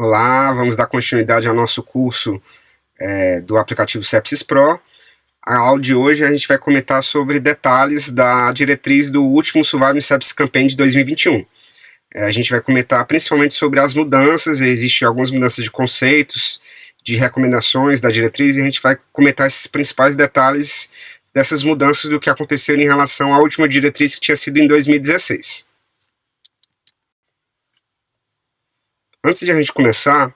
Olá, vamos dar continuidade ao nosso curso do aplicativo Sepsis Pro. A aula de hoje a gente vai comentar sobre detalhes da diretriz do último Surviving Sepsis Campaign de 2021. A gente vai comentar principalmente sobre as mudanças, existem algumas mudanças de conceitos, de recomendações da diretriz, e a gente vai comentar esses principais detalhes dessas mudanças do que aconteceu em relação à última diretriz que tinha sido em 2016. Antes de a gente começar,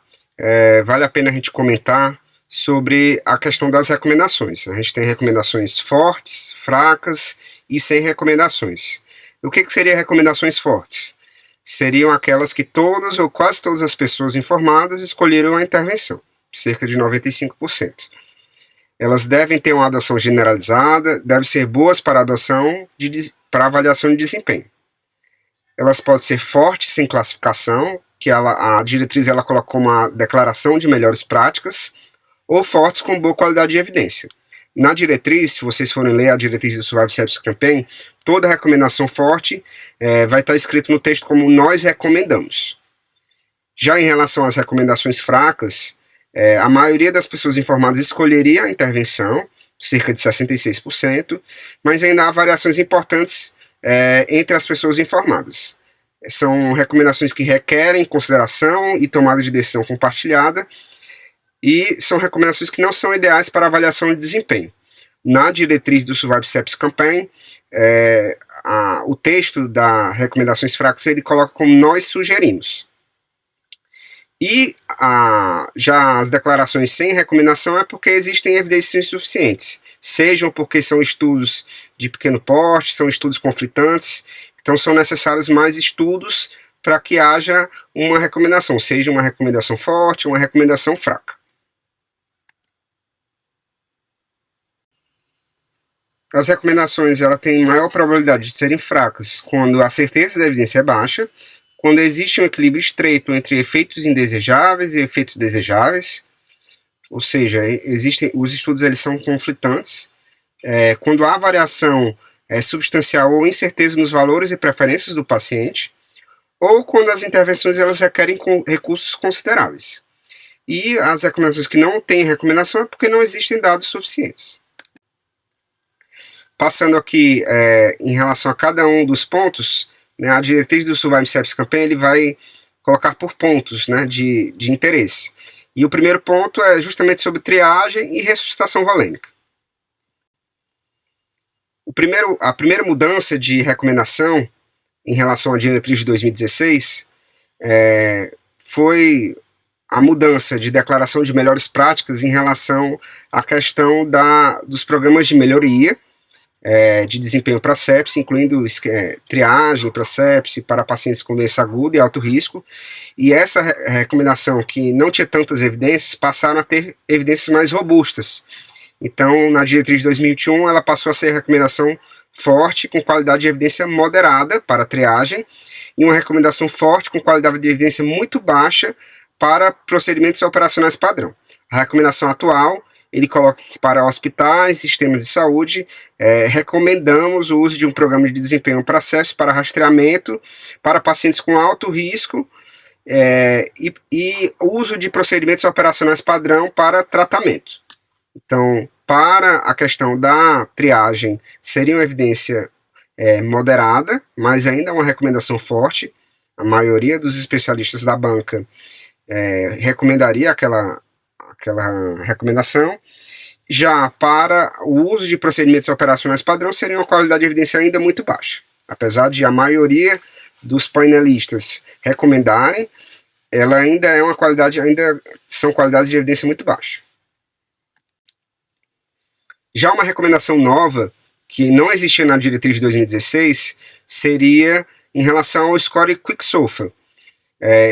vale a pena a gente comentar sobre a questão das recomendações. A gente tem recomendações fortes, fracas e sem recomendações. O que seriam recomendações fortes? Seriam aquelas que todas ou quase todas as pessoas informadas escolheram a intervenção, cerca de 95%. Elas devem ter uma adoção generalizada, devem ser boas para para avaliação de desempenho. Elas podem ser fortes sem classificação, que a diretriz coloca como uma declaração de melhores práticas, ou fortes com boa qualidade de evidência. Na diretriz, se vocês forem ler a diretriz do Surviving Sepsis Campaign, toda recomendação forte vai estar escrito no texto como nós recomendamos. Já em relação às recomendações fracas, a maioria das pessoas informadas escolheria a intervenção, cerca de 66%, mas ainda há variações importantes entre as pessoas informadas. São recomendações que requerem consideração e tomada de decisão compartilhada, e são recomendações que não são ideais para avaliação de desempenho. Na diretriz do Surviving Sepsis Campaign, o texto das recomendações fracas ele coloca como nós sugerimos. E já as declarações sem recomendação é porque existem evidências insuficientes, sejam porque são estudos de pequeno porte, são estudos conflitantes, então são necessários mais estudos para que haja uma recomendação, seja uma recomendação forte ou uma recomendação fraca. As recomendações têm maior probabilidade de serem fracas quando a certeza da evidência é baixa, quando existe um equilíbrio estreito entre efeitos indesejáveis e efeitos desejáveis, ou seja, os estudos eles são conflitantes, quando há variação substancial ou incerteza nos valores e preferências do paciente, ou quando as intervenções elas requerem recursos consideráveis. E as recomendações que não têm recomendação é porque não existem dados suficientes. Passando aqui em relação a cada um dos pontos, a diretriz do Surviving Sepsis Campaign ele vai colocar por pontos de interesse. E o primeiro ponto é justamente sobre triagem e ressuscitação volêmica. A primeira mudança de recomendação em relação à diretriz de 2016 foi a mudança de declaração de melhores práticas em relação à questão dos programas de melhoria de desempenho para sepse, incluindo triagem para sepse para pacientes com doença aguda e alto risco, e essa recomendação que não tinha tantas evidências passaram a ter evidências mais robustas. Então, na diretriz de 2021, ela passou a ser recomendação forte com qualidade de evidência moderada para triagem e uma recomendação forte com qualidade de evidência muito baixa para procedimentos operacionais padrão. A recomendação atual ele coloca que para hospitais, sistemas de saúde, recomendamos o uso de um programa de desempenho para sepse, para rastreamento, para pacientes com alto risco e uso de procedimentos operacionais padrão para tratamento. Então, para a questão da triagem, seria uma evidência moderada, mas ainda uma recomendação forte. A maioria dos especialistas da banca recomendaria aquela recomendação. Já para o uso de procedimentos operacionais padrão seria uma qualidade de evidência ainda muito baixa. Apesar de a maioria dos painelistas recomendarem, ela ainda são qualidades de evidência muito baixa. Já uma recomendação nova, que não existia na diretriz de 2016, seria em relação ao score Quick-SOFA.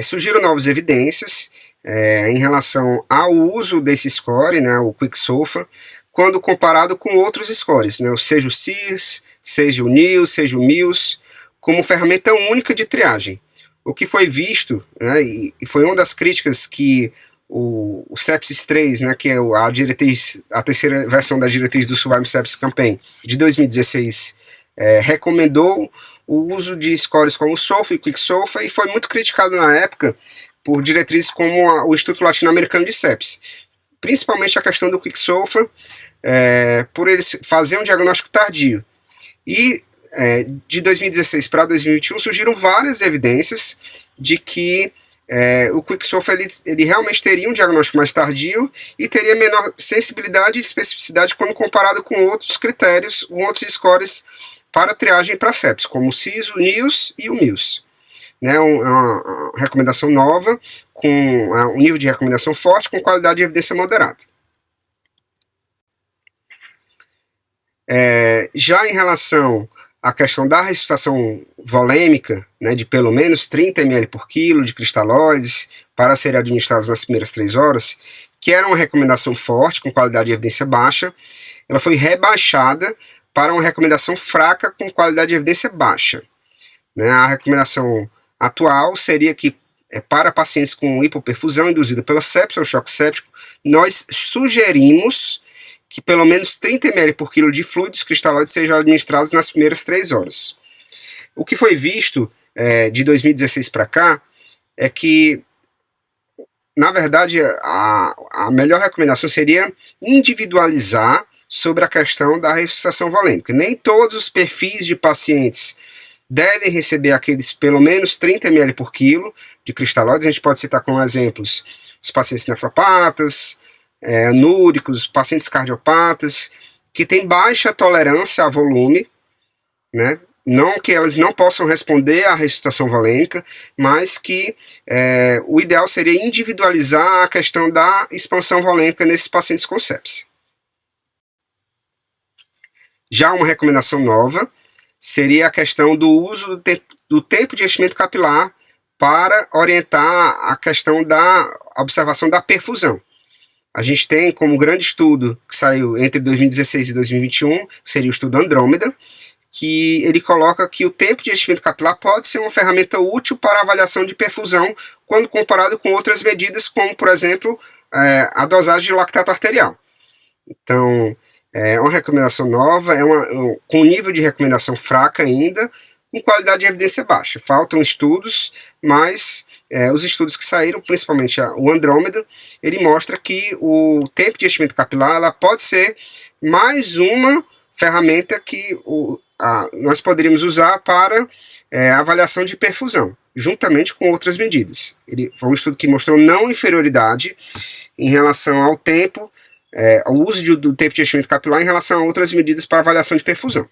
Surgiram novas evidências em relação ao uso desse score, o Quick-SOFA, quando comparado com outros scores, seja o CIRS, seja o NILS, seja o MILS, como ferramenta única de triagem. O que foi visto, e foi uma das críticas que o Sepsis 3, que é a terceira versão da diretriz do Surviving Sepsis Campaign de 2016, recomendou o uso de scores como o SOFA e Quick-SOFA, e foi muito criticado na época por diretrizes como o Instituto Latino-Americano de Sepsis, principalmente a questão do quicksilver, por eles fazerem um diagnóstico tardio. E de 2016 para 2021 surgiram várias evidências de que o quicksilver ele realmente teria um diagnóstico mais tardio e teria menor sensibilidade e especificidade quando comparado com outros critérios, com outros scores para triagem para sepsis, como o CIS, o NIOS e o MIOS. Né, uma recomendação nova, com um nível de recomendação forte, com qualidade de evidência moderada. Já em relação à questão da ressuscitação volêmica, né, de pelo menos 30 ml por quilo de cristalóides para serem administrados nas primeiras 3 horas, que era uma recomendação forte, com qualidade de evidência baixa, ela foi rebaixada para uma recomendação fraca com qualidade de evidência baixa. Né, a recomendação atual seria que, para pacientes com hipoperfusão induzida pela sepsia ou choque séptico, nós sugerimos que pelo menos 30 ml por quilo de fluidos cristalóides sejam administrados nas primeiras 3 horas. O que foi visto de 2016 para cá é que, na verdade, a melhor recomendação seria individualizar sobre a questão da ressuscitação volêmica. Nem todos os perfis de pacientes devem receber aqueles pelo menos 30 ml por quilo de cristalóides. A gente pode citar como exemplos os pacientes nefropatas, anúricos, pacientes cardiopatas, que têm baixa tolerância a volume, né? Não que elas não possam responder à ressuscitação volêmica, mas que o ideal seria individualizar a questão da expansão volêmica nesses pacientes com sepsia. Já uma recomendação nova seria a questão do uso do tempo de enchimento capilar para orientar a questão da observação da perfusão. A gente tem como grande estudo que saiu entre 2016 e 2021, que seria o estudo Andrômeda, que ele coloca que o tempo de enchimento capilar pode ser uma ferramenta útil para a avaliação de perfusão quando comparado com outras medidas, como, por exemplo, a dosagem de lactato arterial. Então, é uma recomendação nova, com nível de recomendação fraca ainda, com qualidade de evidência baixa. Faltam estudos, mas os estudos que saíram, principalmente o Andrômeda, ele mostra que o tempo de enchimento capilar ela pode ser mais uma ferramenta que nós poderíamos usar para avaliação de perfusão, juntamente com outras medidas. Ele foi um estudo que mostrou não inferioridade em relação ao tempo, ao uso do tempo de enchimento capilar em relação a outras medidas para avaliação de perfusão.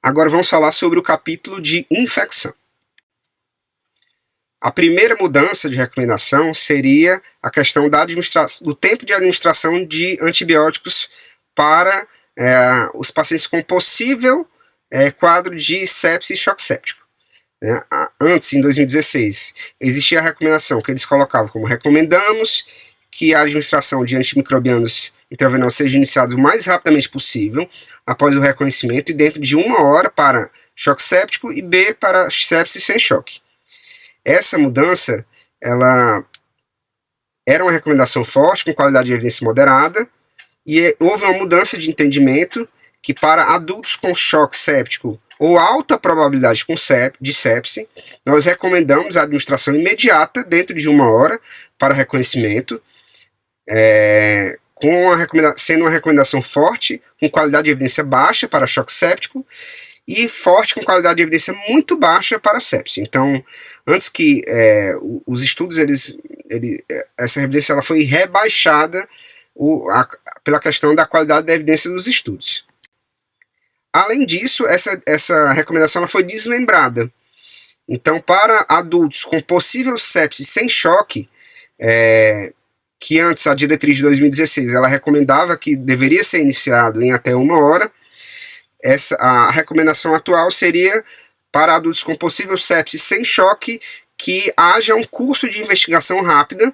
Agora vamos falar sobre o capítulo de infecção. A primeira mudança de recomendação seria a questão do tempo de administração de antibióticos para os pacientes com possível quadro de sepsis e choque séptico. Antes, em 2016, existia a recomendação que eles colocavam como recomendamos que a administração de antimicrobianos intravenosos seja iniciada o mais rapidamente possível, após o reconhecimento, e dentro de 1 hora para choque séptico e B para sepsis sem choque. Essa mudança, ela era uma recomendação forte, com qualidade de evidência moderada, e houve uma mudança de entendimento que para adultos com choque séptico ou alta probabilidade de sepse, nós recomendamos a administração imediata, dentro de 1 hora, para reconhecimento, sendo uma recomendação forte, com qualidade de evidência baixa para choque séptico, e forte com qualidade de evidência muito baixa para sepsia. Então, antes que os estudos, essa evidência ela foi rebaixada pela questão da qualidade da evidência dos estudos. Além disso, essa recomendação ela foi desmembrada. Então, para adultos com possível sepsis sem choque, que antes a diretriz de 2016 ela recomendava que deveria ser iniciado em até 1 hora, a recomendação atual seria para adultos com possível sepsis sem choque que haja um curso de investigação rápida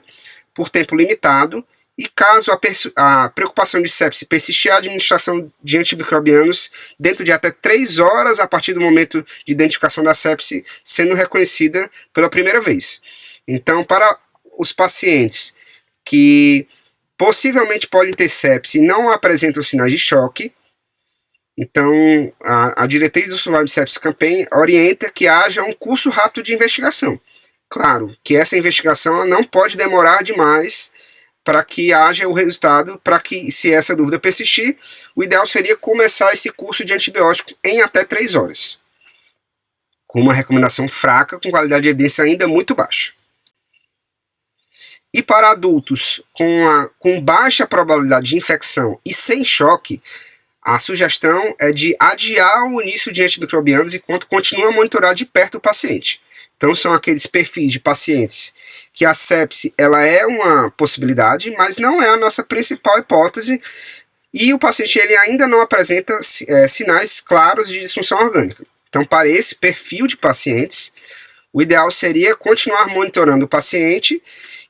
por tempo limitado, e caso a preocupação de sepsis persistir, a administração de antimicrobianos dentro de até 3 horas a partir do momento de identificação da sepsis sendo reconhecida pela primeira vez. Então, para os pacientes que possivelmente podem ter sepsis e não apresentam sinais de choque, Então, a diretriz do Survival Sepsis Campaign orienta que haja um curso rápido de investigação. Claro que essa investigação ela não pode demorar demais para que haja o resultado, para que, se essa dúvida persistir, o ideal seria começar esse curso de antibiótico em até 3 horas, com uma recomendação fraca, com qualidade de evidência ainda muito baixa. E para adultos com baixa probabilidade de infecção e sem choque, a sugestão é de adiar o início de antimicrobianos enquanto continua a monitorar de perto o paciente. Então são aqueles perfis de pacientes que a sepse ela é uma possibilidade, mas não é a nossa principal hipótese, e o paciente ele ainda não apresenta sinais claros de disfunção orgânica. Então, para esse perfil de pacientes, o ideal seria continuar monitorando o paciente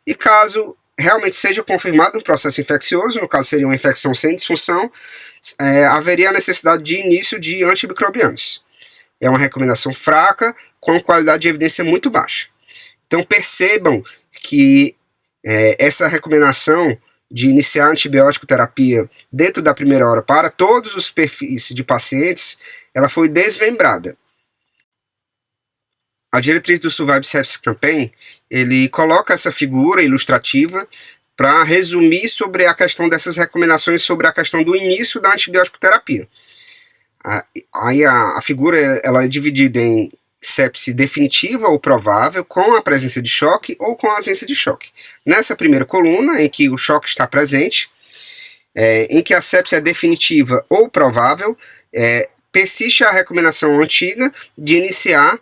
e, caso realmente seja confirmado um processo infeccioso, no caso seria uma infecção sem disfunção, haveria a necessidade de início de antimicrobianos. É uma recomendação fraca, com qualidade de evidência muito baixa. Então percebam que essa recomendação de iniciar antibiótico terapia dentro da primeira hora para todos os perfis de pacientes, ela foi desmembrada. A diretriz do Survival Sepsis Campaign, ele coloca essa figura ilustrativa para resumir sobre a questão dessas recomendações sobre a questão do início da antibiótico terapia. Aí a figura ela é dividida em sepse definitiva ou provável, com a presença de choque ou com a ausência de choque. Nessa primeira coluna, em que o choque está presente, em que a sepse é definitiva ou provável, persiste a recomendação antiga de iniciar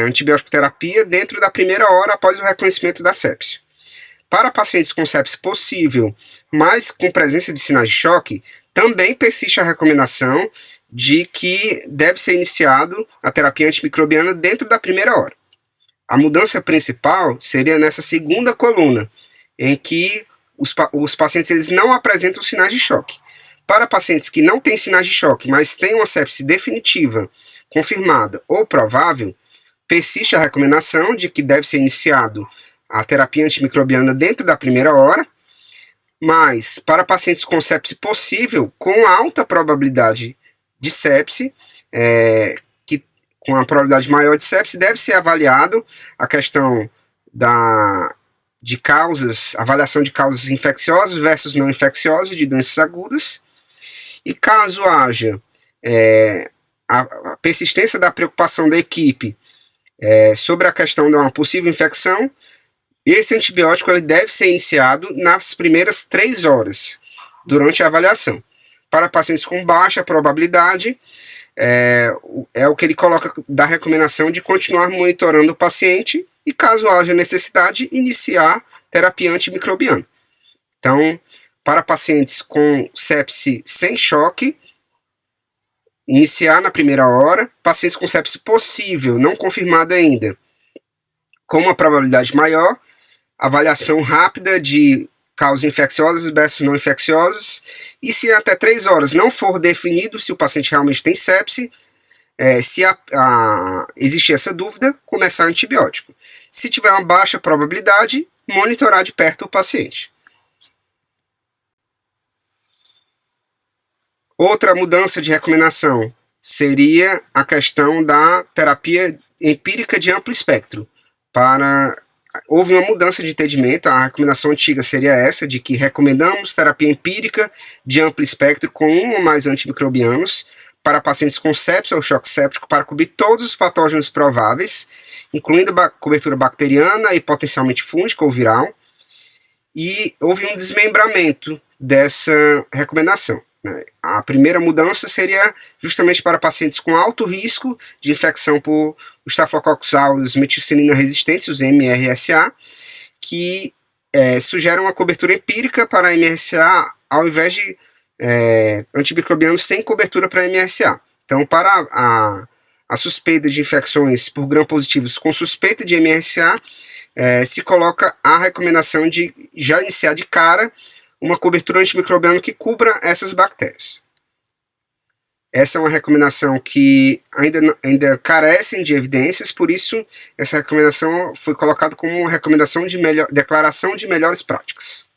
antibiótico terapia dentro da primeira hora após o reconhecimento da sepse. Para pacientes com sepse possível, mas com presença de sinais de choque, também persiste a recomendação de que deve ser iniciado a terapia antimicrobiana dentro da primeira hora. A mudança principal seria nessa segunda coluna, em que os pacientes eles não apresentam sinais de choque. Para pacientes que não têm sinais de choque, mas têm uma sepse definitiva, confirmada ou provável, persiste a recomendação de que deve ser iniciado a terapia antimicrobiana dentro da primeira hora, mas para pacientes com sepse possível, com alta probabilidade de sepse, com a probabilidade maior de sepse, deve ser avaliado a questão de causas, avaliação de causas infecciosas versus não infecciosas de doenças agudas, e caso haja a persistência da preocupação da equipe sobre a questão de uma possível infecção, esse antibiótico ele deve ser iniciado nas primeiras 3 horas, durante a avaliação. Para pacientes com baixa probabilidade, o que ele coloca da recomendação de continuar monitorando o paciente e, caso haja necessidade, iniciar terapia antimicrobiana. Então, para pacientes com sepse sem choque, iniciar na primeira hora. Pacientes com sepse possível, não confirmada ainda, com uma probabilidade maior, avaliação rápida de causas infecciosas versus não infecciosas, e se até 3 horas não for definido se o paciente realmente tem sepse, se existir essa dúvida, começar antibiótico. Se tiver uma baixa probabilidade, monitorar de perto o paciente. Outra mudança de recomendação seria a questão da terapia empírica de amplo espectro. Houve uma mudança de entendimento, a recomendação antiga seria essa, de que recomendamos terapia empírica de amplo espectro com um ou mais antimicrobianos para pacientes com sepse ou choque séptico para cobrir todos os patógenos prováveis, incluindo cobertura bacteriana e potencialmente fúngica ou viral, e houve um desmembramento dessa recomendação. A primeira mudança seria justamente para pacientes com alto risco de infecção por Staphylococcus aureus meticilina resistentes, os MRSA, que sugerem uma cobertura empírica para MRSA ao invés de antimicrobianos sem cobertura para MRSA. Então, para a suspeita de infecções por gram-positivos com suspeita de MRSA, se coloca a recomendação de já iniciar de cara uma cobertura antimicrobiana que cubra essas bactérias. Essa é uma recomendação que ainda carecem de evidências, por isso essa recomendação foi colocada como uma recomendação de declaração de melhores práticas.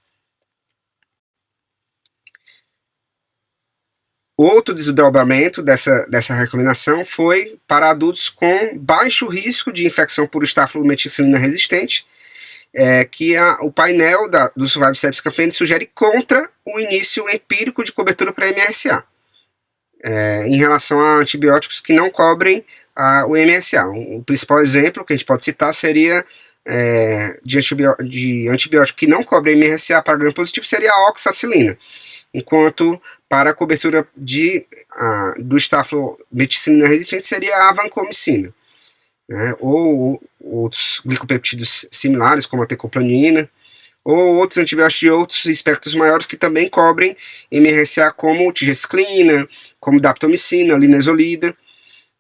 Outro desdobramento dessa recomendação foi para adultos com baixo risco de infecção por estafilometicilina resistente, que o painel do Survival Sepsis Campaign sugere contra o início empírico de cobertura para MRSA, em relação a antibióticos que não cobrem o MRSA. O principal exemplo que a gente pode citar seria de antibiótico que não cobre MRSA para gram positivo seria a oxacilina, enquanto para a cobertura do estafilometicilina resistente seria a vancomicina, ou outros glicopeptídeos similares, como a tecoplanina, ou outros antibióticos de outros espectros maiores que também cobrem MRSA, como tigesclina, como daptomicina, linezolida.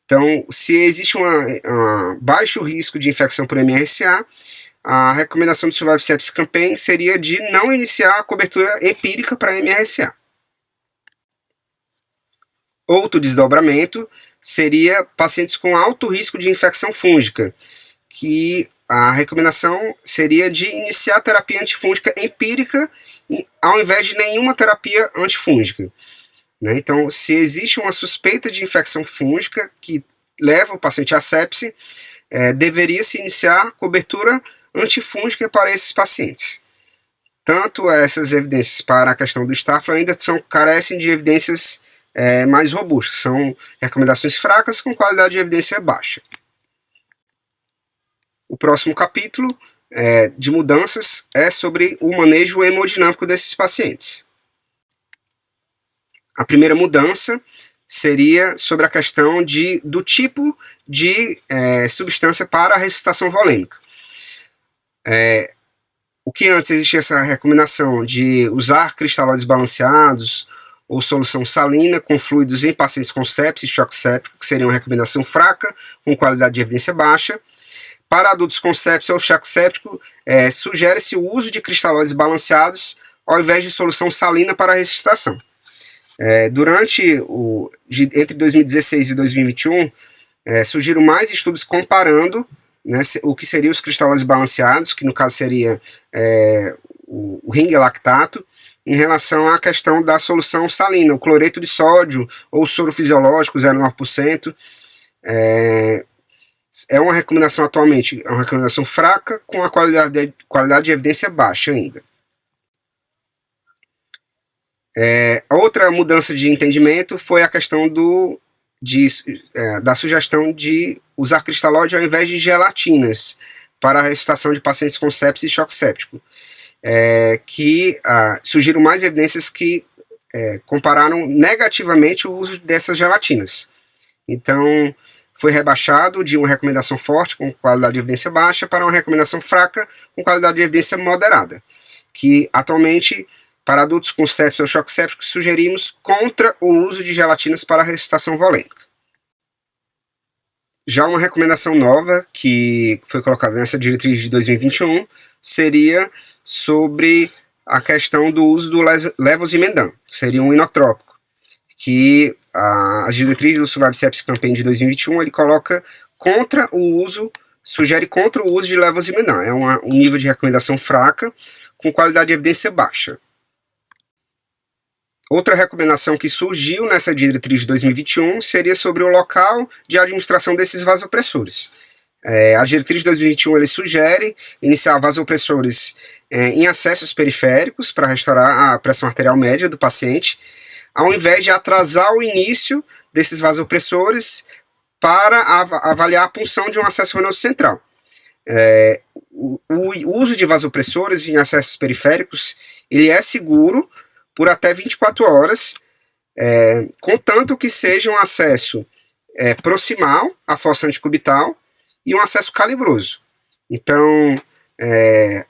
Então, se existe um baixo risco de infecção por MRSA, a recomendação do Survival Sepsis Campaign seria de não iniciar a cobertura empírica para MRSA. Outro desdobramento seria pacientes com alto risco de infecção fúngica, que a recomendação seria de iniciar a terapia antifúngica empírica ao invés de nenhuma terapia antifúngica. Então, se existe uma suspeita de infecção fúngica que leva o paciente à sepse, deveria-se iniciar cobertura antifúngica para esses pacientes. Tanto essas evidências para a questão do estáfilo ainda carecem de evidências mais robustas, são recomendações fracas com qualidade de evidência baixa. O próximo capítulo de mudanças é sobre o manejo hemodinâmico desses pacientes. A primeira mudança seria sobre a questão do tipo de substância para a ressuscitação volêmica. O que antes existia essa recomendação de usar cristalóides balanceados ou solução salina com fluidos em pacientes com sepsis e choque séptico, que seria uma recomendação fraca, com qualidade de evidência baixa. Para adultos com sepsis ou choque séptico, sugere-se o uso de cristalóides balanceados ao invés de solução salina para a ressuscitação. Entre 2016 e 2021, surgiram mais estudos comparando o que seriam os cristalóides balanceados, que no caso seria o ring lactato, em relação à questão da solução salina, o cloreto de sódio ou o soro fisiológico 0,9%. É uma recomendação atualmente, é uma recomendação fraca com a qualidade de evidência baixa ainda. A outra mudança de entendimento foi a questão da sugestão de usar cristalóide ao invés de gelatinas para a ressuscitação de pacientes com sepsis e choque séptico, que surgiram mais evidências que compararam negativamente o uso dessas gelatinas. Então, foi rebaixado de uma recomendação forte com qualidade de evidência baixa para uma recomendação fraca com qualidade de evidência moderada, que atualmente, para adultos com sepsis ou choque séptico, sugerimos contra o uso de gelatinas para a ressuscitação volêmica. Já uma recomendação nova, que foi colocada nessa diretriz de 2021, seria sobre a questão do uso do levosimendan, seria um inotrópico, que as diretrizes do Survival Sepsis Campaign de 2021, ele coloca sugere contra o uso de levosimendan, é um nível de recomendação fraca, com qualidade de evidência baixa. Outra recomendação que surgiu nessa diretriz de 2021 seria sobre o local de administração desses vasopressores. A diretriz de 2021 ele sugere iniciar vasopressores em acessos periféricos para restaurar a pressão arterial média do paciente, ao invés de atrasar o início desses vasopressores para avaliar a punção de um acesso venoso central. O uso de vasopressores em acessos periféricos ele é seguro por até 24 horas, contanto que seja um acesso proximal à fossa antecubital e um acesso calibroso. Então,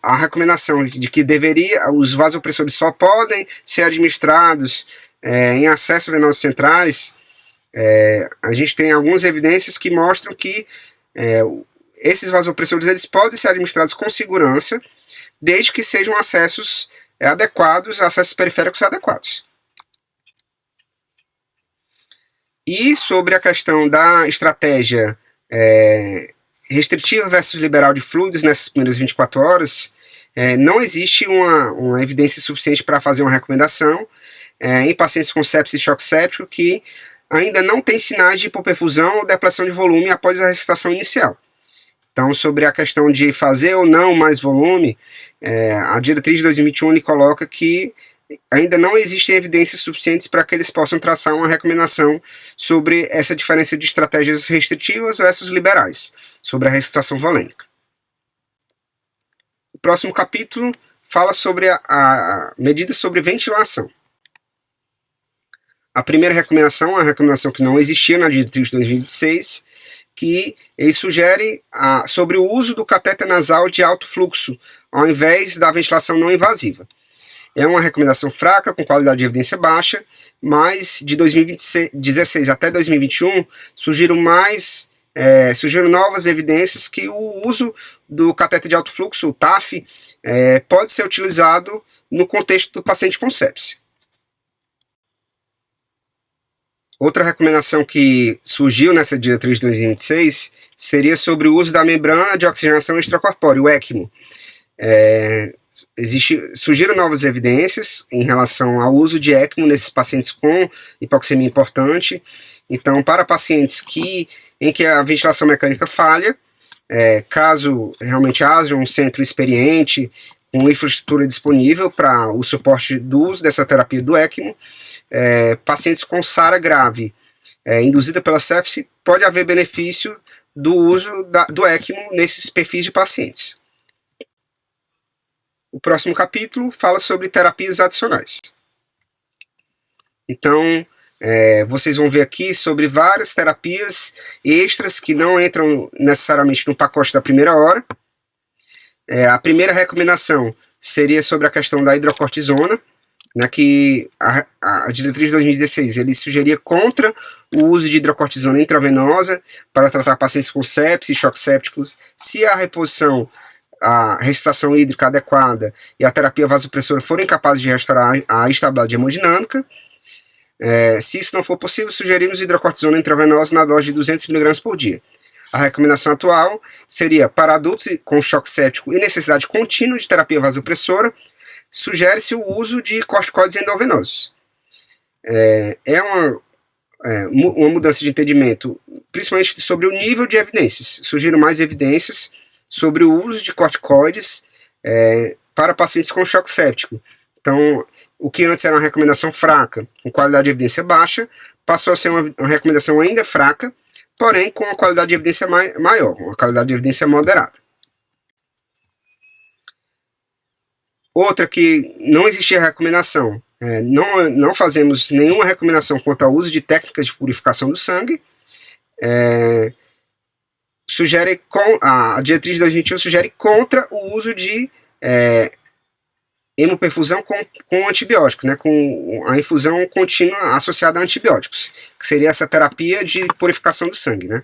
a recomendação de que os vasopressores só podem ser administrados em acesso venoso centrais, a gente tem algumas evidências que mostram que esses vasopressores eles podem ser administrados com segurança, desde que sejam acessos adequados, acessos periféricos adequados. E sobre a questão da estratégia restritiva versus liberal de fluidos nessas primeiras 24 horas, não existe uma evidência suficiente para fazer uma recomendação. em pacientes com sepsis e choque séptico que ainda não tem sinais de hipoperfusão ou depressão de volume após a ressuscitação inicial. Então, sobre a questão de fazer ou não mais volume, a diretriz de 2021 coloca que ainda não existem evidências suficientes para que eles possam traçar uma recomendação sobre essa diferença de estratégias restritivas versus liberais, sobre a ressuscitação volêmica. O próximo capítulo fala sobre a medidas sobre ventilação. A primeira recomendação é uma recomendação que não existia na diretriz de 2026, que ele sugere sobre o uso do catéter nasal de alto fluxo, ao invés da ventilação não invasiva. É uma recomendação fraca, com qualidade de evidência baixa, mas de 2016 até 2021 surgiram novas evidências que o uso do catéter de alto fluxo, o TAF, pode ser utilizado no contexto do paciente com sepse. Outra recomendação que surgiu nessa diretriz de 2026 seria sobre o uso da membrana de oxigenação extracorpórea, o ECMO. Surgiram novas evidências em relação ao uso de ECMO nesses pacientes com hipoxemia importante. Então, para pacientes em que a ventilação mecânica falha, caso realmente haja um centro experiente com infraestrutura disponível para o suporte do uso dessa terapia do ECMO, pacientes com SARA grave induzida pela sepse, pode haver benefício do uso do ECMO nesses perfis de pacientes. O próximo capítulo fala sobre terapias adicionais. Então, vocês vão ver aqui sobre várias terapias extras que não entram necessariamente no pacote da primeira hora. A primeira recomendação seria sobre a questão da hidrocortisona, né, que a diretriz de 2016 ele sugeria contra o uso de hidrocortisona intravenosa para tratar pacientes com sepsis e choques sépticos, se a reposição, a ressuscitação hídrica adequada e a terapia vasopressora forem capazes de restaurar a estabilidade hemodinâmica. Se isso não for possível, sugerimos hidrocortisona intravenosa na dose de 200 mg por dia. A recomendação atual seria para adultos com choque séptico e necessidade contínua de terapia vasopressora, sugere-se o uso de corticoides endovenosos. Uma mudança de entendimento, principalmente sobre o nível de evidências. Surgiram mais evidências sobre o uso de corticoides para pacientes com choque séptico. Então, o que antes era uma recomendação fraca, com qualidade de evidência baixa, passou a ser uma recomendação ainda fraca, porém com uma qualidade de evidência maior, uma qualidade de evidência moderada. Outra que não existia recomendação, não fazemos nenhuma recomendação quanto ao uso de técnicas de purificação do sangue. A diretriz de 2021 sugere contra o uso de hemoperfusão com antibiótico, né, com a infusão contínua associada a antibióticos, que seria essa terapia de purificação do sangue, né?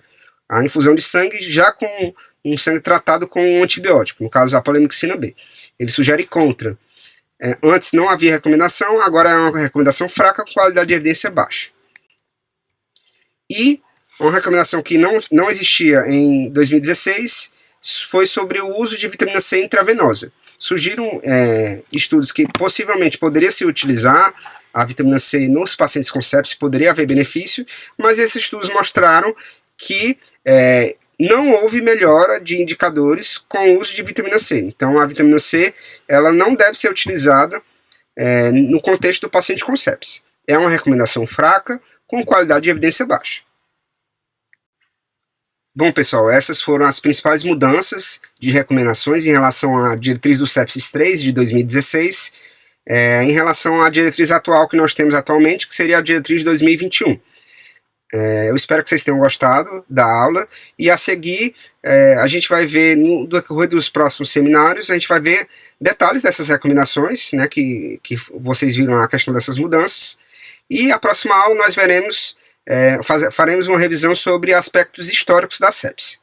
A infusão de sangue já com um sangue tratado com um antibiótico, no caso a polymyxina B. Ele sugere contra. Antes não havia recomendação, agora é uma recomendação fraca com qualidade de evidência baixa. E uma recomendação que não existia em 2016 foi sobre o uso de vitamina C intravenosa. Surgiram estudos que possivelmente poderia se utilizar a vitamina C nos pacientes com sepse, poderia haver benefício, mas esses estudos mostraram que não houve melhora de indicadores com o uso de vitamina C. Então a vitamina C ela não deve ser utilizada no contexto do paciente com sepse. É uma recomendação fraca com qualidade de evidência baixa. Bom, pessoal, essas foram as principais mudanças de recomendações em relação à diretriz do Sepsis 3 de 2016, em relação à diretriz atual que nós temos atualmente, que seria a diretriz de 2021. Eu espero que vocês tenham gostado da aula, e a seguir a gente vai ver, no decorrer dos próximos seminários, a gente vai ver detalhes dessas recomendações, né, que vocês viram a questão dessas mudanças, e a próxima aula nós faremos uma revisão sobre aspectos históricos da sepse.